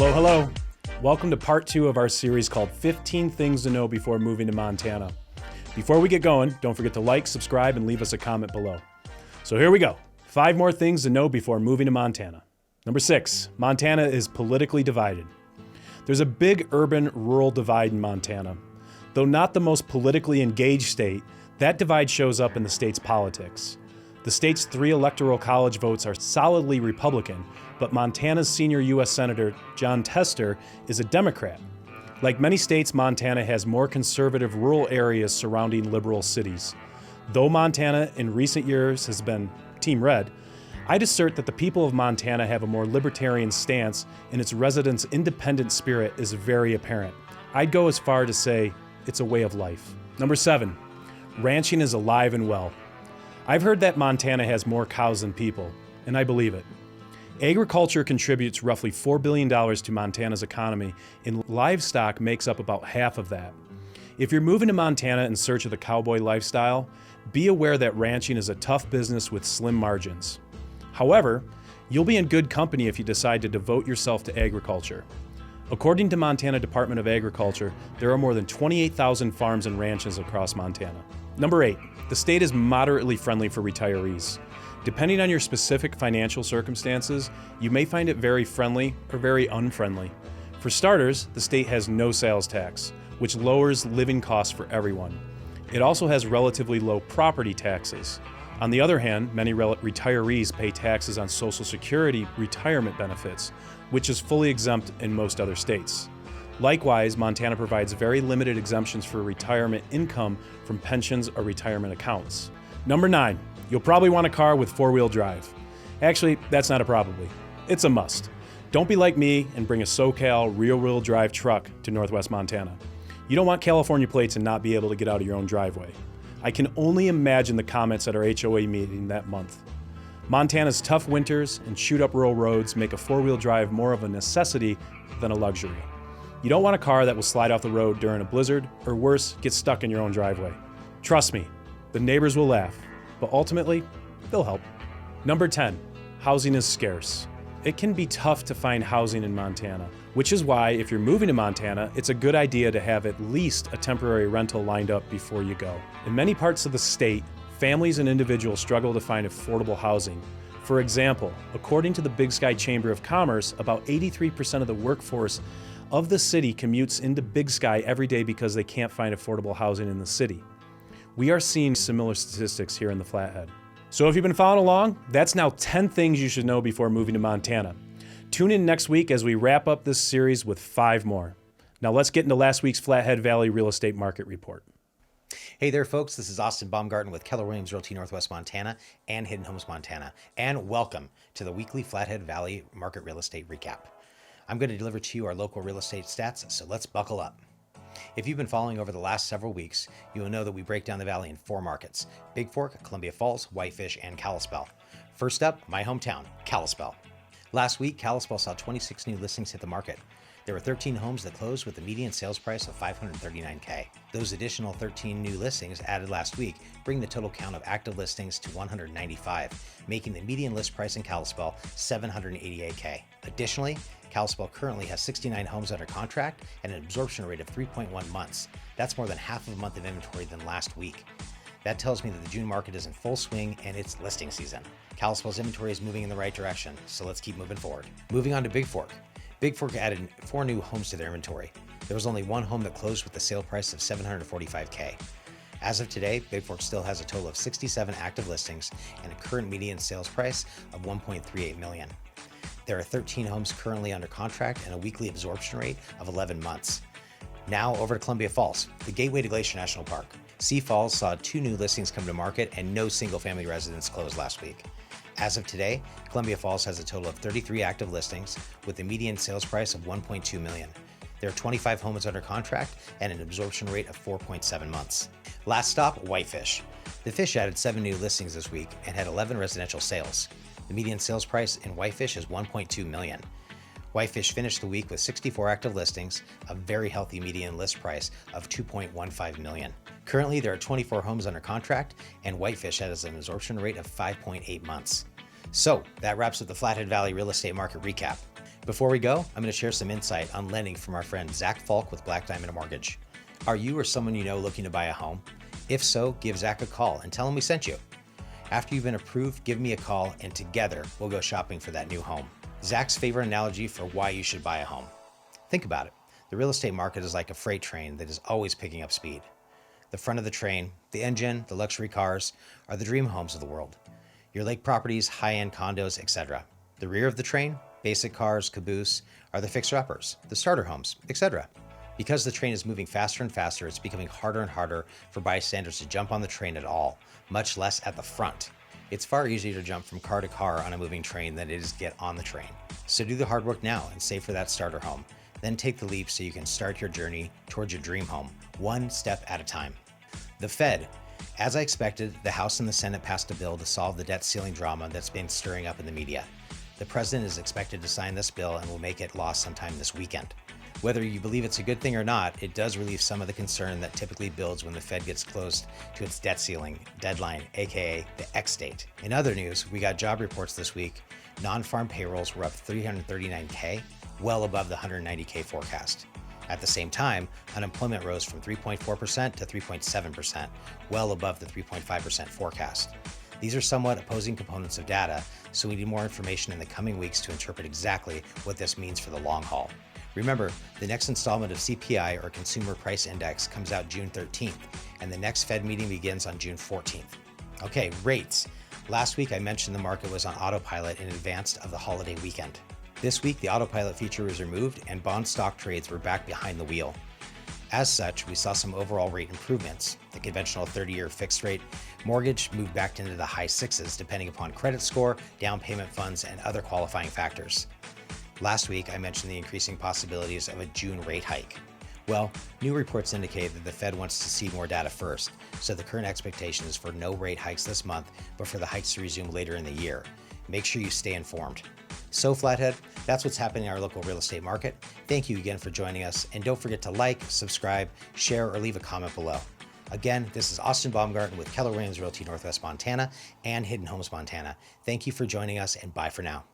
Hello. Welcome to part 2 of our series called 15 Things to Know Before Moving to Montana. Before we get going, don't forget to like, subscribe, and leave us a comment below. So here we go. 5 more things to know before moving to Montana. Number 6, Montana is politically divided. There's a big urban-rural divide in Montana. Though not the most politically engaged state, that divide shows up in the state's politics. The state's 3 electoral college votes are solidly Republican, but Montana's senior U.S. Senator Jon Tester is a Democrat. Like many states, Montana has more conservative rural areas surrounding liberal cities. Though Montana in recent years has been Team Red, I'd assert that the people of Montana have a more libertarian stance and its residents' independent spirit is very apparent. I'd go as far to say it's a way of life. Number 7, ranching is alive and well. I've heard that Montana has more cows than people, and I believe it. Agriculture contributes roughly $4 billion to Montana's economy, and livestock makes up about half of that. If you're moving to Montana in search of the cowboy lifestyle, be aware that ranching is a tough business with slim margins. However, you'll be in good company if you decide to devote yourself to agriculture. According to Montana Department of Agriculture, there are more than 28,000 farms and ranches across Montana. Number 8, the state is moderately friendly for retirees. Depending on your specific financial circumstances, you may find it very friendly or very unfriendly. For starters, the state has no sales tax, which lowers living costs for everyone. It also has relatively low property taxes. On the other hand, many retirees pay taxes on Social Security retirement benefits, which is fully exempt in most other states. Likewise, Montana provides very limited exemptions for retirement income from pensions or retirement accounts. Number 9, you'll probably want a car with 4-wheel drive. Actually, that's not a probably. It's a must. Don't be like me and bring a SoCal rear-wheel drive truck to Northwest Montana. You don't want California plates and not be able to get out of your own driveway. I can only imagine the comments at our HOA meeting that month. Montana's tough winters and shoot-up rural roads make a 4-wheel drive more of a necessity than a luxury. You don't want a car that will slide off the road during a blizzard, or worse, get stuck in your own driveway. Trust me, the neighbors will laugh, but ultimately, they'll help. Number 10, housing is scarce. It can be tough to find housing in Montana, which is why if you're moving to Montana, it's a good idea to have at least a temporary rental lined up before you go. In many parts of the state, families and individuals struggle to find affordable housing. For example, according to the Big Sky Chamber of Commerce, about 83% of the workforce of the city commutes into Big Sky every day because they can't find affordable housing in the city. We are seeing similar statistics here in the Flathead. So if you've been following along, that's now 10 things you should know before moving to Montana. Tune in next week as we wrap up this series with 5 more. Now let's get into last week's Flathead Valley Real Estate Market Report. Hey there, folks. This is Austin Baumgarten with Keller Williams Realty Northwest Montana and Hidden Homes Montana, and welcome to the weekly Flathead Valley Market Real Estate Recap. I'm going to deliver to you our local real estate stats, so let's buckle up. If you've been following over the last several weeks, you will know that we break down the valley in 4 markets: Bigfork, Columbia Falls, Whitefish, and Kalispell. First up, my hometown, Kalispell. Last week, Kalispell saw 26 new listings hit the market. There were 13 homes that closed with a median sales price of $539K. Those additional 13 new listings added last week bring the total count of active listings to 195, making the median list price in Kalispell $788K. Additionally, Kalispell currently has 69 homes under contract and an absorption rate of 3.1 months. That's more than half of a month of inventory than last week. That tells me that the June market is in full swing and it's listing season. Kalispell's inventory is moving in the right direction, so let's keep moving forward. Moving on to Bigfork. Bigfork added 4 new homes to their inventory. There was only 1 home that closed with a sale price of $745K. As of today, Bigfork still has a total of 67 active listings and a current median sales price of $1.38 million. There are 13 homes currently under contract and a weekly absorption rate of 11 months. Now over to Columbia Falls, the gateway to Glacier National Park. Sea Falls saw 2 new listings come to market and no single-family residents closed last week. As of today, Columbia Falls has a total of 33 active listings with a median sales price of $1.2 million. There are 25 homes under contract and an absorption rate of 4.7 months. Last stop, Whitefish. The Fish added 7 new listings this week and had 11 residential sales. The median sales price in Whitefish is $1.2 million. Whitefish finished the week with 64 active listings, a very healthy median list price of $2.15 million. Currently, there are 24 homes under contract, and Whitefish has an absorption rate of 5.8 months. So that wraps up the Flathead Valley real estate market recap. Before we go, I'm going to share some insight on lending from our friend Zach Falk with Black Diamond Mortgage. Are you or someone you know looking to buy a home? If so, give Zach a call and tell him we sent you. After you've been approved, give me a call and together we'll go shopping for that new home. Zach's favorite analogy for why you should buy a home. Think about it. The real estate market is like a freight train that is always picking up speed. The front of the train, the engine, the luxury cars are the dream homes of the world. Your lake properties, high-end condos, etc. The rear of the train, basic cars, caboose, are the fixer-uppers, the starter homes, etc. Because the train is moving faster and faster, it's becoming harder and harder for bystanders to jump on the train at all, much less at the front. It's far easier to jump from car to car on a moving train than it is to get on the train. So do the hard work now and save for that starter home. Then take the leap so you can start your journey towards your dream home, one step at a time. The Fed. As I expected, the House and the Senate passed a bill to solve the debt ceiling drama that's been stirring up in the media. The president is expected to sign this bill and will make it law sometime this weekend. Whether you believe it's a good thing or not, it does relieve some of the concern that typically builds when the Fed gets close to its debt ceiling deadline, aka the X date. In other news, we got job reports this week. Non-farm payrolls were up 339K, well above the 190K forecast. At the same time, unemployment rose from 3.4% to 3.7%, well above the 3.5% forecast. These are somewhat opposing components of data, so we need more information in the coming weeks to interpret exactly what this means for the long haul. Remember, the next installment of CPI, or Consumer Price Index, comes out June 13th, and the next Fed meeting begins on June 14th. Okay, rates. Last week I mentioned the market was on autopilot in advance of the holiday weekend. This week, the autopilot feature was removed and bond stock trades were back behind the wheel. As such, we saw some overall rate improvements. The conventional 30-year fixed rate mortgage moved back into the high sixes, depending upon credit score, down payment funds, and other qualifying factors. Last week, I mentioned the increasing possibilities of a June rate hike. Well, new reports indicate that the Fed wants to see more data first, so the current expectation is for no rate hikes this month, but for the hikes to resume later in the year. Make sure you stay informed. So Flathead, that's what's happening in our local real estate market. Thank you again for joining us, and don't forget to like, subscribe, share, or leave a comment below. Again, this is Austin Baumgarten with Keller Williams Realty Northwest Montana and Hidden Homes Montana. Thank you for joining us, and bye for now.